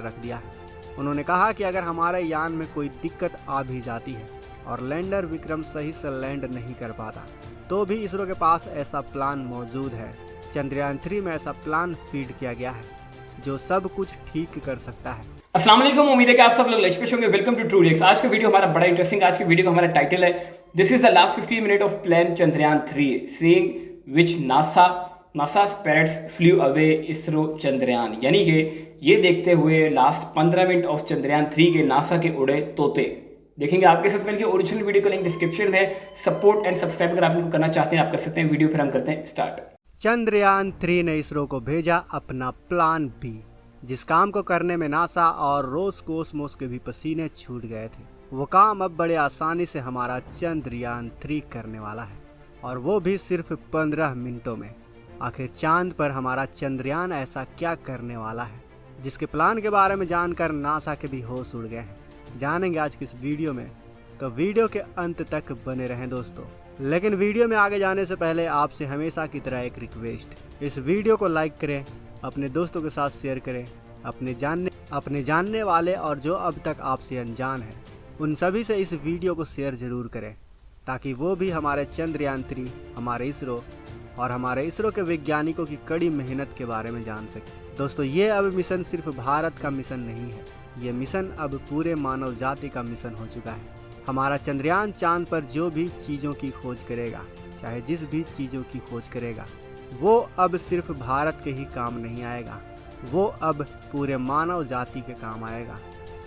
रख दिया है। उन्होंने कहा कि अगर हमारे यान में कोई दिक्कत आ भी जाती है और लैंडर विक्रम सही से लैंड नहीं कर पाता, तो भी इसरो के पास ऐसा प्लान मौजूद है। चंद्रयान 3 में ऐसा प्लान फीड किया गया है जो सब कुछ ठीक कर सकता है। अस्सलाम वालेकुम, उम्मीद है कि आप सब लोग लक्ष्य होंगे। Welcome to true रिएक्स। आज का वीडियो हमारा बड़ा इंटरेस्टिंग। आज के वीडियो का हमारा टाइटल है this is the last 15 minute of plan Chandrayaan 3 seeing which NASA spirits flew away ISRO Chandrayaan, यानी कि ये देखते हुए लास्ट 15 मिनट ऑफ चंद्रयान 3 के नासा के उड़े तोते देखेंगे। आपके साथ मिलकर ओरिजिनल वीडियो का लिंक डिस्क्रिप्शन में। सपोर्ट एंड सब्सक्राइब अगर आप इनको करना चाहते हैं आप कर सकते हैं। वीडियो फिर हम करते हैं स्टार्ट। चंद्रयान 3 ने इसरो को भेजा अपना प्लान बी, जिस काम को करने में नासा और रोसकोसमोस के भी पसीने छूट गए थे। वो काम अब बड़े आसानी से हमारा चंद्रयान 3 करने वाला है, और वो भी सिर्फ 15 मिनटों में। आखिर चांद पर हमारा चंद्रयान ऐसा क्या करने वाला है जिसके प्लान के बारे में जानकर नासा के भी होश उड़ गए हैं। जानेंगे आज की इस वीडियो में, तो वीडियो के अंत तक बने रहें दोस्तों। लेकिन वीडियो में आगे जाने से पहले आपसे हमेशा की तरह एक रिक्वेस्ट, इस वीडियो को लाइक करें, अपने दोस्तों के साथ शेयर करें। अपने जानने वाले और जो अब तक आपसे अनजान हैं उन सभी से इस वीडियो को शेयर जरूर करें, ताकि वो भी हमारे चंद्रयान 3, हमारे इसरो और हमारे इसरो के वैज्ञानिकों की कड़ी मेहनत के बारे में जान सकें। दोस्तों, ये अब मिशन सिर्फ भारत का मिशन नहीं है, ये मिशन अब पूरे मानव जाति का मिशन हो चुका है। हमारा चंद्रयान चांद पर जो भी चीज़ों की खोज करेगा, चाहे जिस भी चीज़ों की खोज करेगा, वो अब सिर्फ भारत के ही काम नहीं आएगा, वो अब पूरे मानव जाति के काम आएगा।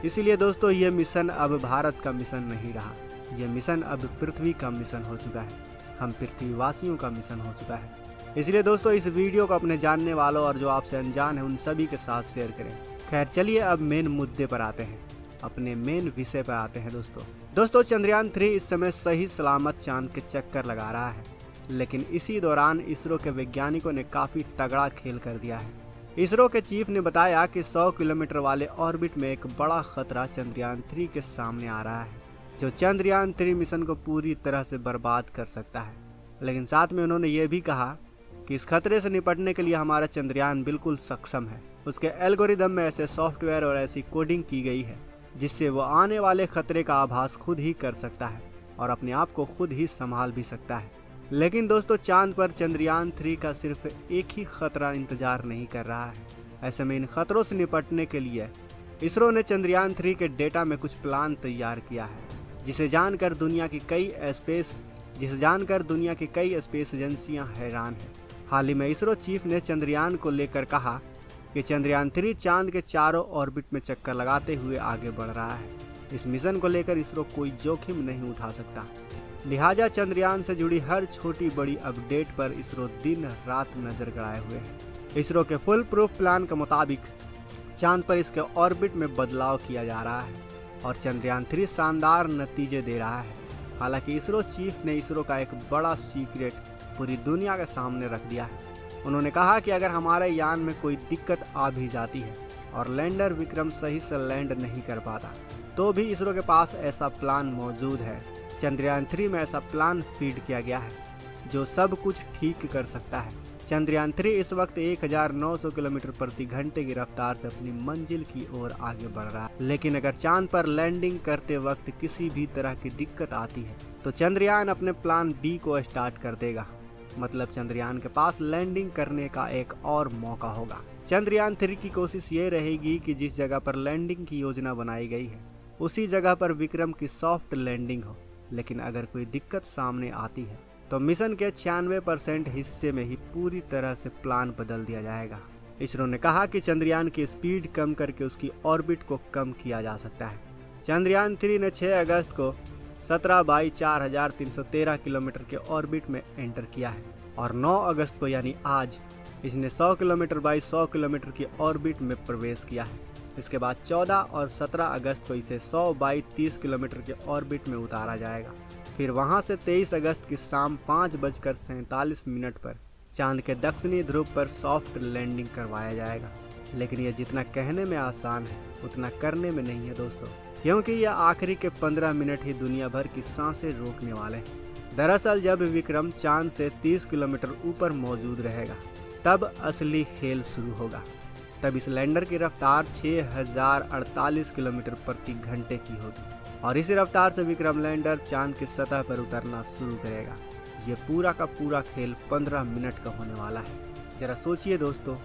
इसीलिए दोस्तों, ये मिशन अब भारत का मिशन नहीं रहा, ये मिशन अब पृथ्वी का मिशन हो चुका है, हम पृथ्वीवासियों का मिशन हो चुका है। इसलिए दोस्तों, इस वीडियो को अपने जानने वालों और जो आपसे अनजान है उन सभी के साथ शेयर करें। खैर चलिए अब मेन मुद्दे पर आते हैं, अपने मेन विषय पर आते हैं दोस्तों, चंद्रयान 3 इस समय सही सलामत चांद के चक्कर लगा रहा है, लेकिन इसी दौरान इसरो के वैज्ञानिकों ने काफ़ी तगड़ा खेल कर दिया है। इसरो के चीफ ने बताया कि 100 किलोमीटर वाले ऑर्बिट में एक बड़ा खतरा चंद्रयान 3 के सामने आ रहा है, जो चंद्रयान 3 मिशन को पूरी तरह से बर्बाद कर सकता है। लेकिन साथ में उन्होंने ये भी कहा कि इस खतरे से निपटने के लिए हमारा चंद्रयान बिल्कुल सक्षम है। उसके एल्गोरिदम में ऐसे सॉफ्टवेयर और ऐसी कोडिंग की गई है जिससे वो आने वाले खतरे का आभास खुद ही कर सकता है और अपने आप को खुद ही संभाल भी सकता है। लेकिन दोस्तों, चांद पर चंद्रयान 3 का सिर्फ एक ही खतरा इंतजार नहीं कर रहा है। ऐसे में इन खतरों से निपटने के लिए इसरो ने चंद्रयान 3 के डेटा में कुछ प्लान तैयार किया है, जिसे जानकर दुनिया की कई स्पेस एजेंसियां हैरान हैं। हाल ही में इसरो चीफ ने चंद्रयान को लेकर कहा कि चंद्रयान 3 चांद के चारों ऑर्बिट में चक्कर लगाते हुए आगे बढ़ रहा है। इस मिशन को लेकर इसरो कोई जोखिम नहीं उठा सकता, लिहाजा चंद्रयान से जुड़ी हर छोटी बड़ी अपडेट पर इसरो दिन रात नजर गड़ाए हुए है। इसरो के फुल प्रूफ प्लान के मुताबिक चांद पर इसके ऑर्बिट में बदलाव किया जा रहा है और चंद्रयान 3 शानदार नतीजे दे रहा है। हालांकि इसरो चीफ ने इसरो का एक बड़ा सीक्रेट पूरी दुनिया के सामने रख दिया है। उन्होंने कहा कि अगर हमारे यान में कोई दिक्कत आ भी जाती है और लैंडर विक्रम सही से लैंड नहीं कर पाता, तो भी इसरो के पास ऐसा प्लान मौजूद है। चंद्रयान 3 में ऐसा प्लान फीड किया गया है जो सब कुछ ठीक कर सकता है। चंद्रयान 3 इस वक्त 1900 किलोमीटर प्रति घंटे की रफ्तार से अपनी मंजिल की ओर आगे बढ़ रहा है। लेकिन अगर चांद पर लैंडिंग करते वक्त किसी भी तरह की दिक्कत आती है, तो चंद्रयान अपने प्लान बी को स्टार्ट कर देगा। मतलब चंद्रयान के पास लैंडिंग करने का एक और मौका होगा। चंद्रयान 3 की कोशिश ये रहेगी कि जिस जगह पर लैंडिंग की योजना बनाई गई है उसी जगह पर विक्रम की सॉफ्ट लैंडिंग हो। लेकिन अगर कोई दिक्कत सामने आती है तो मिशन के 96% हिस्से में ही पूरी तरह से प्लान बदल दिया जाएगा। इसरो ने कहा कि चंद्रयान की स्पीड कम करके उसकी ऑर्बिट को कम किया जा सकता है। चंद्रयान 3 ने 6 अगस्त को 17/4313 किलोमीटर के ऑर्बिट में एंटर किया है और 9 अगस्त को यानी आज इसने 100 किलोमीटर बाई 100 किलोमीटर की ऑर्बिट में प्रवेश किया है। इसके बाद 14 और 17 अगस्त को इसे 100 बाई 30 किलोमीटर के ऑर्बिट में उतारा जाएगा। फिर वहां से 23 अगस्त की शाम 5:47 पर चांद के दक्षिणी ध्रुव पर सॉफ्ट लैंडिंग करवाया जाएगा। लेकिन यह जितना कहने में आसान है उतना करने में नहीं है दोस्तों, क्योंकि यह आखिरी के 15 मिनट ही दुनिया भर की सांसें रोकने वाले हैं। दरअसल जब विक्रम चांद से 30 किलोमीटर ऊपर मौजूद रहेगा तब असली खेल शुरू होगा। तब इस लैंडर की रफ्तार 6048 किलोमीटर प्रति घंटे की होगी और इसी रफ्तार से विक्रम लैंडर चांद की सतह पर उतरना शुरू करेगा। ये पूरा का पूरा खेल 15 मिनट का होने वाला है। जरा सोचिए दोस्तों,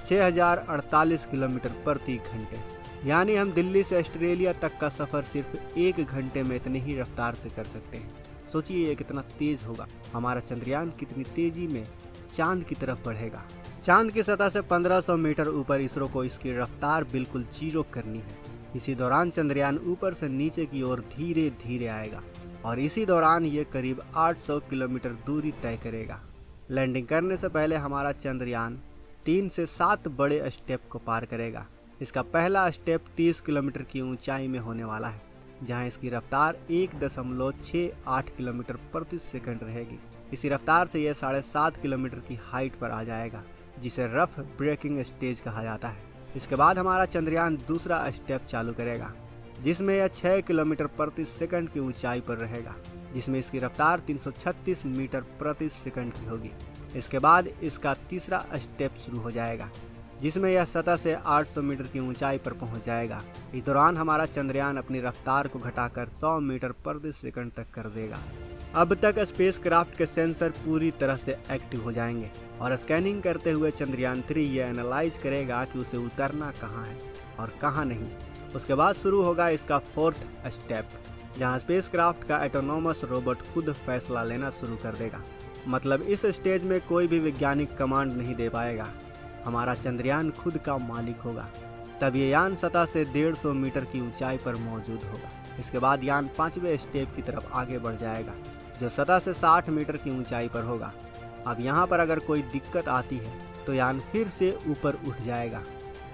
6048 किलोमीटर प्रति घंटे, यानी हम दिल्ली से ऑस्ट्रेलिया तक का सफ़र सिर्फ 1 घंटे में इतनी ही रफ्तार से कर सकते हैं। सोचिए ये कितना तेज होगा। हमारा चंद्रयान कितनी तेजी में चांद की तरफ बढ़ेगा। चांद की सतह से 1500 मीटर ऊपर इसरो को इसकी रफ्तार बिल्कुल जीरो करनी है। इसी दौरान चंद्रयान ऊपर से नीचे की ओर धीरे धीरे आएगा और इसी दौरान ये करीब 800 किलोमीटर दूरी तय करेगा। लैंडिंग करने से पहले हमारा चंद्रयान 3 से 7 बड़े स्टेप को पार करेगा। इसका पहला स्टेप 30 किलोमीटर की ऊंचाई में होने वाला है, जहां इसकी रफ्तार 1.68 किलोमीटर प्रति सेकंड रहेगी। इसी रफ्तार से यह 7.5 किलोमीटर की हाइट पर आ जाएगा, जिसे रफ ब्रेकिंग स्टेज कहा जाता है। इसके बाद हमारा चंद्रयान दूसरा स्टेप चालू करेगा, जिसमें यह 6 किलोमीटर प्रति सेकंड की ऊंचाई पर रहेगा, जिसमें इसकी रफ्तार 336 मीटर प्रति सेकंड की होगी। इसके बाद इसका तीसरा स्टेप शुरू हो जाएगा, जिसमें यह सतह से 800 मीटर की ऊंचाई पर पहुंच जाएगा। इस दौरान हमारा चंद्रयान अपनी रफ्तार को घटाकर 100 मीटर प्रति सेकंड तक कर देगा। अब तक स्पेसक्राफ्ट के सेंसर पूरी तरह से एक्टिव हो जाएंगे और स्कैनिंग करते हुए चंद्रयान 3 ये एनालाइज करेगा कि उसे उतरना कहाँ है और कहाँ नहीं। उसके बाद शुरू होगा इसका 4th स्टेप, जहाँ स्पेसक्राफ्ट का ऑटोनोमस रोबोट खुद फैसला लेना शुरू कर देगा। मतलब इस स्टेज में कोई भी वैज्ञानिक कमांड नहीं दे पाएगा। हमारा चंद्रयान खुद का मालिक होगा। तब ये यान सतह से 150 मीटर की ऊंचाई पर मौजूद होगा। इसके बाद यान 5वें स्टेप की तरफ आगे बढ़ जाएगा, जो सतह से 60 मीटर की ऊंचाई पर होगा। अब यहाँ पर अगर कोई दिक्कत आती है तो यान फिर से ऊपर उठ जाएगा,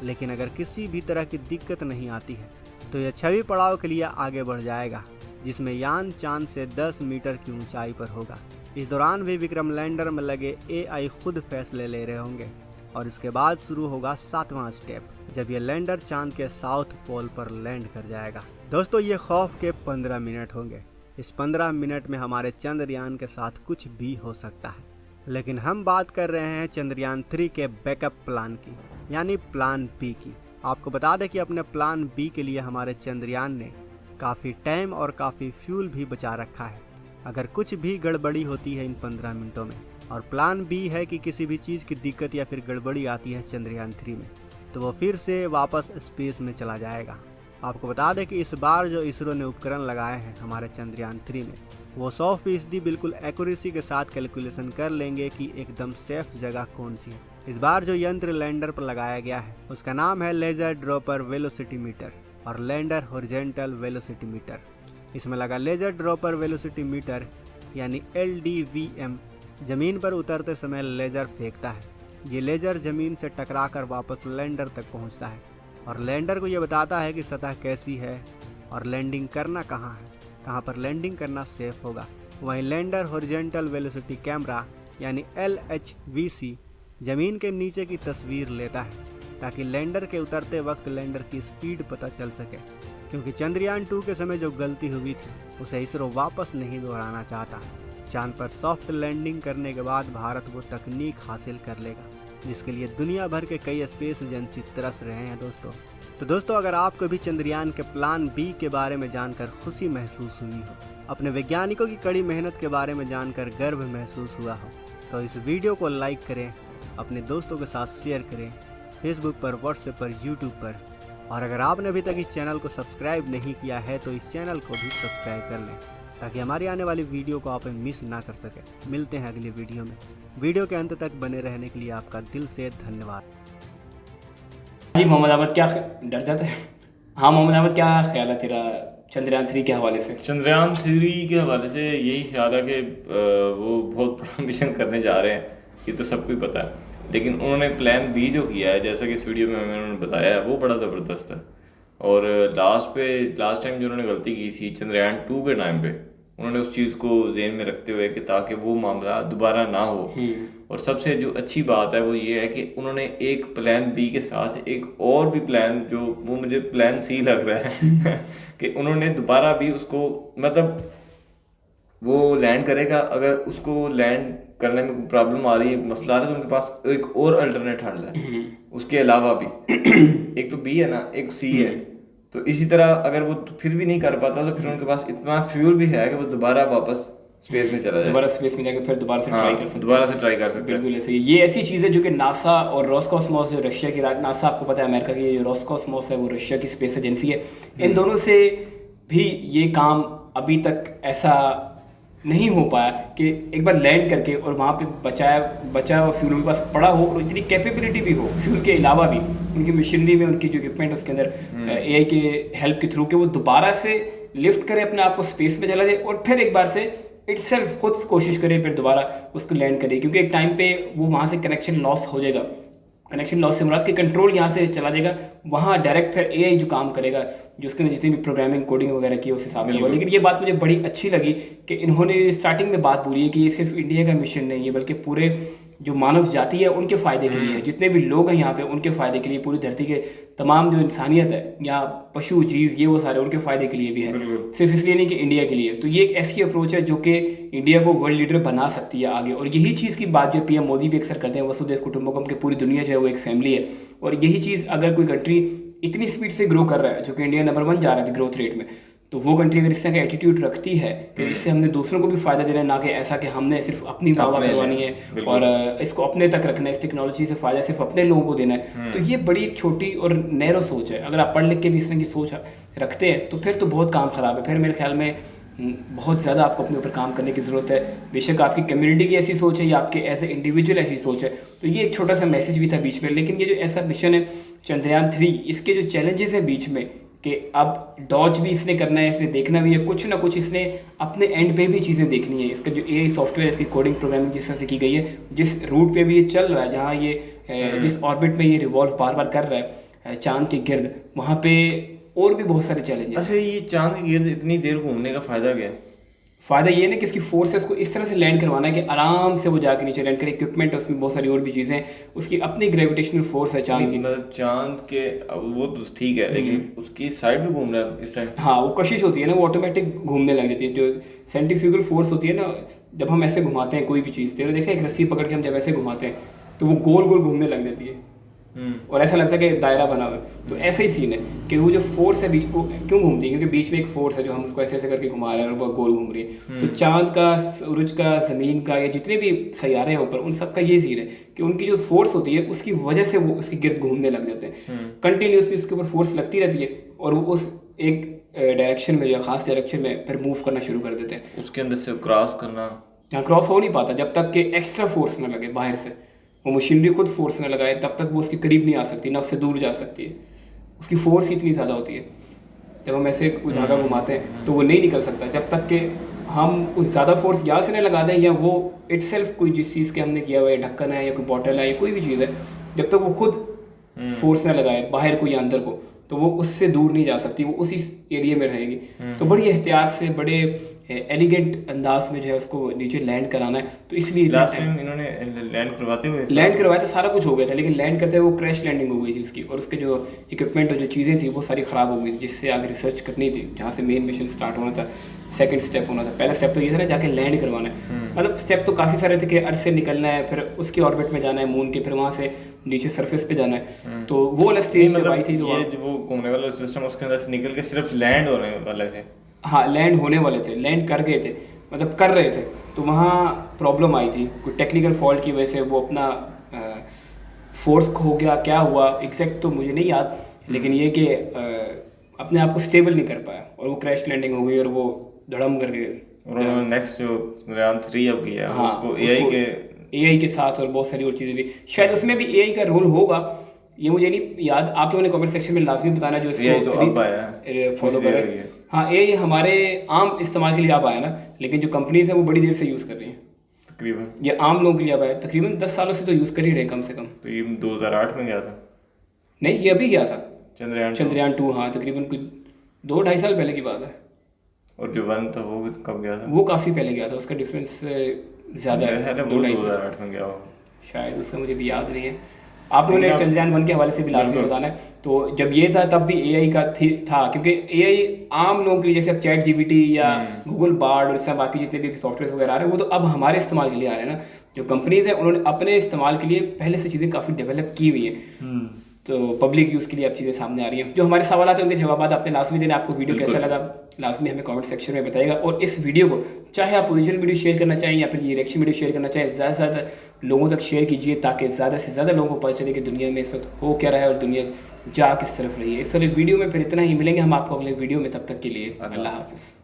लेकिन अगर किसी भी तरह की दिक्कत नहीं आती है तो यह 6वें पड़ाव के लिए आगे बढ़ जाएगा, जिसमें यान चांद से 10 मीटर की ऊंचाई पर होगा। इस दौरान भी विक्रम लैंडर में लगे AI खुद फैसले ले रहे होंगे और इसके बाद शुरू होगा 7वां स्टेप, जब यह लैंडर चांद के साउथ पोल पर लैंड कर जाएगा। दोस्तों, ये खौफ के 15 मिनट होंगे। इस 15 मिनट में हमारे चंद्रयान के साथ कुछ भी हो सकता है, लेकिन हम बात कर रहे हैं चंद्रयान 3 के बैकअप प्लान की, यानी प्लान बी की। आपको बता दें कि अपने प्लान बी के लिए हमारे चंद्रयान ने काफ़ी टाइम और काफ़ी फ्यूल भी बचा रखा है, अगर कुछ भी गड़बड़ी होती है इन 15 मिनटों में। और प्लान बी है कि किसी भी चीज़ की दिक्कत या फिर गड़बड़ी आती है चंद्रयान 3 में, तो वो फिर से वापस स्पेस में चला जाएगा। आपको बता दें कि इस बार जो इसरो ने उपकरण लगाए हैं हमारे चंद्रयान 3 में, वो 100% बिल्कुल एक्यूरेसी के साथ कैलकुलेशन कर लेंगे कि एकदम सेफ जगह कौन सी है। इस बार जो यंत्र लैंडर पर लगाया गया है उसका नाम है लेजर ड्रॉपर वेलोसिटी मीटर और लैंडर हॉरिजॉन्टल वेलोसिटी मीटर। इसमें लगा लेजर ड्रॉपर वेलोसिटी मीटर यानी LDVM जमीन पर उतरते समय लेजर फेंकता है। ये लेजर जमीन से टकराकर वापस लैंडर तक पहुंचता है और लैंडर को ये बताता है कि सतह कैसी है और लैंडिंग करना कहाँ है, कहाँ पर लैंडिंग करना सेफ होगा। वहीं लैंडर हॉरिजॉन्टल वेलोसिटी कैमरा यानी LHVC जमीन के नीचे की तस्वीर लेता है, ताकि लैंडर के उतरते वक्त लैंडर की स्पीड पता चल सके, क्योंकि चंद्रयान 2 के समय जो गलती हुई थी उसे इसरो वापस नहीं दोहराना चाहता। चांद पर सॉफ्ट लैंडिंग करने के बाद भारत वो तकनीक हासिल कर लेगा जिसके लिए दुनिया भर के कई स्पेस एजेंसी तरस रहे हैं दोस्तों। अगर आपको भी चंद्रयान के प्लान बी के बारे में जानकर खुशी महसूस हुई हो, अपने वैज्ञानिकों की कड़ी मेहनत के बारे में जानकर गर्व महसूस हुआ हो, तो इस वीडियो को लाइक करें, अपने दोस्तों के साथ शेयर करें, फेसबुक पर, व्हाट्सएप पर, यूट्यूब पर। और अगर आपने अभी तक इस चैनल को सब्सक्राइब नहीं किया है तो इस चैनल को भी सब्सक्राइब कर लें, ताकि हमारी आने वाली वीडियो को आप मिस ना कर सके। मिलते हैं अगली वीडियो में। वीडियो के अंत तक बने रहने के लिए आपका दिल से धन्यवाद। जी मोहम्मद अहमद, क्या डर जाता है? हाँ मोहम्मद अहमद, क्या ख्याल है तेरा चंद्रयान 3 के हवाले से? चंद्रयान 3 के हवाले से यही ख्याल है कि वो बहुत बड़ा मिशन करने जा रहे हैं, ये तो सबको ही पता है। लेकिन उन्होंने प्लान बी जो किया है, जैसा कि इस वीडियो में उन्होंने बताया है, वो बड़ा ज़बरदस्त है। और लास्ट टाइम जो उन्होंने गलती की थी चंद्रयान 2 के टाइम पे, उन्होंने उस चीज़ को ज़हन में रखते हुए कि ताकि वो मामला दोबारा ना हो। और सबसे जो अच्छी बात है वो ये है कि उन्होंने एक प्लान बी के साथ एक और भी प्लान, जो वो मुझे प्लान सी लग रहा है कि उन्होंने दोबारा भी उसको, मतलब वो लैंड करेगा, अगर उसको लैंड करने में कोई प्रॉब्लम आ रही है, मसला आ रहा है, तो उनके पास एक और अल्टरनेट हल है उसके अलावा भी। एक तो बी है ना, एक सी है। तो इसी तरह अगर वो फिर भी नहीं कर पाता तो फिर उनके पास इतना फ्यूल भी है कि वो दोबारा वापस स्पेस में चला जाए, दोबारा स्पेस में जाकर फिर दोबारा से ट्राई कर सकते हैं। दोबारा से ट्राई कर सकते हैं। बिल्कुल ऐसे ही। ये ऐसी चीज़ है जो कि नासा और रोस्कोसमोस, जो रशिया की नासा आपको पता है अमेरिका की, जो रोस्कोसमोस है वो रशिया की स्पेस एजेंसी है, इन दोनों से भी ये काम अभी तक ऐसा नहीं हो पाया कि एक बार लैंड करके और वहाँ पे बचाया हुआ फ्यूल उनके पास पड़ा हो और इतनी कैपेबिलिटी भी हो फ्यूल के अलावा भी उनकी मशीनरी में, उनकी जो इक्विपमेंट उसके अंदर एआई के हेल्प के थ्रू, कि वो दोबारा से लिफ्ट करे अपने आप को, स्पेस में चला जाए और फिर एक बार से इटसेल्फ खुद कोशिश करे फिर दोबारा उसको लैंड करे। क्योंकि एक टाइम पे वो वहाँ से कनेक्शन लॉस हो जाएगा। कनेक्शन लॉस से मुराद कि कंट्रोल यहाँ से चला जाएगा, वहाँ डायरेक्ट फिर एआई जो काम करेगा, जो उसके अंदर जितनी भी प्रोग्रामिंग कोडिंग वगैरह की उस हिसाब से होगा। लेकिन ये बात मुझे बड़ी अच्छी लगी कि इन्होंने स्टार्टिंग में बात बोली है कि ये सिर्फ इंडिया का मिशन नहीं है, बल्कि पूरे जो मानव जाति है उनके फ़ायदे के लिए है, जितने भी लोग हैं यहाँ पे उनके फ़ायदे के लिए, पूरी धरती के तमाम जो इंसानियत है या पशु जीव ये वो सारे उनके फ़ायदे के लिए भी है, सिर्फ इसलिए नहीं कि इंडिया के लिए। तो ये एक ऐसी अप्रोच है जो कि इंडिया को वर्ल्ड लीडर बना सकती है आगे। और यही चीज़ की बात जो पीएम मोदी भी अक्सर करते हैं, वसुधैव कुटुंबकम, के पूरी दुनिया जो है वो एक फैमिली है। और यही चीज़ अगर कोई कंट्री इतनी स्पीड से ग्रो कर रहा है, जो कि इंडिया नंबर 1 जा रहा है ग्रोथ रेट में, तो वो कंट्री अगर इस तरह का एटीट्यूड रखती है कि इससे हमने दूसरों को भी फायदा देना है, ना कि ऐसा कि हमने सिर्फ अपनी वाह करवानी है और इसको अपने तक रखना है, इस टेक्नोलॉजी से फायदा सिर्फ अपने लोगों को देना है, तो ये बड़ी एक छोटी और नैरो सोच है। अगर आप पढ़ लिख के भी इस तरह की सोच रखते हैं तो फिर तो बहुत काम ख़राब है। फिर मेरे ख्याल में बहुत ज़्यादा आपको अपने ऊपर काम करने की ज़रूरत है। बेशक आपकी कम्युनिटी की ऐसी सोच है या आपके एज ए इंडिविजुअल ऐसी सोच है। तो ये एक छोटा सा मैसेज भी था बीच में। लेकिन ये जो ऐसा मिशन है चंद्रयान 3, इसके जो चैलेंजेस हैं बीच में, कि अब डॉज भी इसने करना है, इसने देखना भी है, कुछ ना कुछ इसने अपने एंड पे भी चीज़ें देखनी है। इसका जो एआई सॉफ्टवेयर, इसकी कोडिंग प्रोग्रामिंग जिस तरह से की गई है, जिस रूट पे भी ये चल रहा है, जहाँ ये जिस ऑर्बिट में ये रिवॉल्व बार बार कर रहा है चांद के गिर्द, वहाँ पे और भी बहुत सारे चैलेंजेस। अच्छा, ये चांद के गिर्द इतनी देर घूमने का फ़ायदा क्या है? फ़ायदा ये ना कि इसकी फोर्सेस को इस तरह से लैंड करवाना है कि आराम से वो जाके नीचे लैंड करे। इक्विपमेंट है उसमें, बहुत सारी और भी चीज़ें हैं, उसकी अपनी ग्रेविटेशनल फोर्स है चांद की। मतलब चांद के वो तो ठीक है, लेकिन उसकी साइड भी घूम रहा है इस टाइम। हाँ, वो कशिश होती है ना, वो ऑटोमेटिक घूमने लग जाती है। जो सेंट्रीफ्यूगल फोर्स होती है ना, जब हम ऐसे घुमाते हैं कोई भी चीज़, तेरे देखा एक रस्सी पकड़ के हम जब ऐसे घुमाते हैं तो वो गोल गोल घूमने लग जाती है और ऐसा लगता है कि दायरा बना हुआ है। तो ऐसा ही सीन है कि वो जो फोर्स है बीच को क्यों घूमती है, क्योंकि बीच में एक फोर्स है जो हम उसको ऐसे ऐसे करके घुमा रहे हैं और वो गोल घूम रही है। तो चांद का, सूरज का, ज़मीन का, या जितने भी सैयारे हैं ऊपर, उन सब का ये सीन है कि उनकी जो फोर्स होती है उसकी वजह से वो उसके गिर्द घूमने लग जाते हैं। कंटिन्यूसली उसके ऊपर फोर्स लगती रहती है और वो उस एक डायरेक्शन में या खास डायरेक्शन में फिर मूव करना शुरू कर देते हैं। उसके अंदर से क्रॉस करना, यहाँ क्रॉस हो नहीं पाता जब तक कि एक्स्ट्रा फोर्स ना लगे बाहर से, वो मशीनरी खुद फोर्स ना लगाए, तब तक वो उसके करीब नहीं आ सकती, ना उससे दूर जा सकती है। उसकी फोर्स ही इतनी ज़्यादा होती है, जब हम ऐसे कोई धागा घुमाते हैं तो वो नहीं निकल सकता जब तक कि हम उस ज़्यादा फोर्स यहाँ से ना लगा दें, या वो इटसेल्फ कोई जिस चीज़ के हमने किया हुआ है, ढक्कन है या कोई बॉटल है या कोई भी चीज़ है, जब तक वो खुद फोर्स ना लगाए बाहर को या अंदर को, तो वो उससे दूर नहीं जा सकती, वो उसी एरिया में रहेगी। तो बड़ी एहतियात से, बड़े एलिगेंट अंदाज में जो है उसको नीचे लैंड कराना है। तो इसलिए लास्ट टाइम इन्होंने लैंड करवाया था, सारा कुछ हो गया था, लेकिन लैंड करते हुए वो क्रैश लैंडिंग हो गई थी उसकी, और उसके जो इक्विपमेंट और जो चीज़ें थी वो सारी ख़राब हो गई, जिससे आगे रिसर्च करनी थी, जहाँ से मेन मिशन स्टार्ट होना था, सेकंड स्टेप होना था। पहला स्टेप तो ये था ना, जाके लैंड करवाना है। मतलब स्टेप तो काफ़ी सारे थे कि अर्थ से निकलना है, फिर उसकी ऑर्बिट में जाना है मून के, फिर वहाँ से नीचे सरफेस पे जाना है। तो वो वाला स्टेज जब आई थी, तो ये जो वो घूमने वाला सिस्टम उसके अंदर से निकल के सिर्फ लैंड होने वाले थे। हाँ, लैंड होने वाले थे, लैंड कर गए थे, मतलब कर रहे थे, तो वहाँ प्रॉब्लम आई थी, कोई टेक्निकल फॉल्ट की वजह से वो अपना फोर्स खो गया, क्या हुआ एग्जैक्ट तो मुझे नहीं याद, लेकिन ये कि अपने आप को स्टेबल नहीं कर पाया और वो क्रैश लैंडिंग हो गई और वो धड़म कर गए। और उन्होंने नेक्स्ट जो चंद्रयान 3 अब किया, हाँ, उसको एआई के साथ और बहुत सारी और चीज़ें भी, शायद उसमें भी एआई का रोल होगा, ये मुझे नहीं याद। आप लोगों ने कमेंट सेक्शन में लाजमी बताना जो इसको फॉलो कर रहे हैं। हाँ, ये हमारे आम इस्तेमाल के लिए अब आया ना, लेकिन जो कंपनीज हैं वो बड़ी देर से यूज़ कर रही हैं। तकरीबन ये आम लोगों के लिए अब आया, तकरीबन 10 सालों से तो यूज़ कर ही रहे कम से कम। तो ये 2008 में गया था? नहीं, ये अभी गया था चंद्रयान 2। हाँ, तकरीबन कुछ 2-2.5 साल पहले की बात है। और जो 1 था वो कब गया था? वो काफ़ी पहले गया था, उसका डिफरेंस ज़्यादा है, 2008 में गया हो शायद, उसका मुझे भी याद नहीं है। आप लोगों ने चंद्रयान 1 के हवाले से भी लास्ट में बताना है। तो जब ये था तब भी एआई का था, क्योंकि एआई आम लोगों के लिए, जैसे अब चैट जीपीटी या गूगल बार्ड और सब बाकी जितने भी सॉफ्टवेयर वगैरह आ रहे हैं, वो तो अब हमारे इस्तेमाल के लिए आ रहे हैं ना। जो कंपनीज हैं उन्होंने अपने इस्तेमाल के लिए पहले से चीज़ें काफ़ी डेवलप की हुई है, तो पब्लिक यूज़ के लिए अब चीज़ें सामने आ रही हैं। जो हमारे सवाल हैं उनके जवाब आपने लास्ट में देना। आपको वीडियो कैसा लगा लास्ट में हमें कमेंट सेक्शन में बताइएगा। और इस वीडियो को चाहे आप ओरिजिनल वीडियो शेयर करना चाहें या फिर ये रिएक्शन वीडियो शेयर करना चाहें, ज़्यादा से ज़्यादा लोगों तक शेयर कीजिए, ताकि ज़्यादा से ज़्यादा लोगों को पता चले कि दुनिया में इस वक्त हो क्या रहा है और दुनिया जा किस तरफ रही है। इस वाले वीडियो में फिर इतना ही, मिलेंगे हम आपको अगले वीडियो में, तब तक के लिए अल्लाह हाफ़िज़।